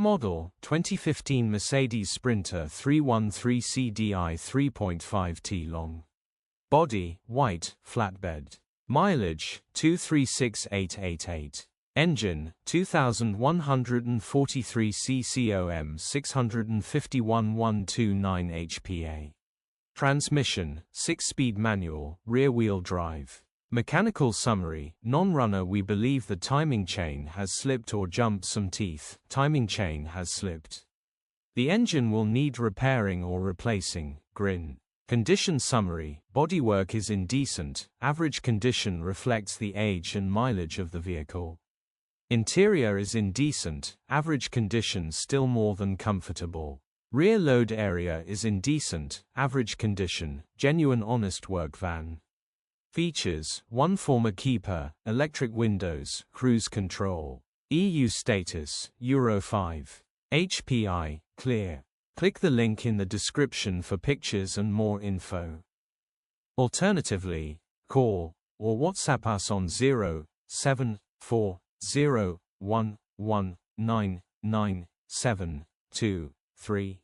model, 2015 Mercedes Sprinter 313 CDI 3.5T long. Body, white, flatbed. Mileage, 236,888. Engine, 2143 CCOM 651 129 HP. Transmission, 6-speed manual, rear-wheel drive. Mechanical summary, non-runner. We believe the timing chain has slipped or jumped some teeth. Timing chain has slipped. The engine will need repairing or replacing. Grin. Condition summary, bodywork is indecent. Average condition reflects the age and mileage of the vehicle. Interior is indecent. Average condition still more than comfortable. Rear load area is indecent. Average condition, genuine honest work van. Features, 1 former keeper, electric windows, cruise control. EU status, Euro 5. HPI, clear. Click the link in the description for pictures and more info. Alternatively, call or WhatsApp us on 07401199723.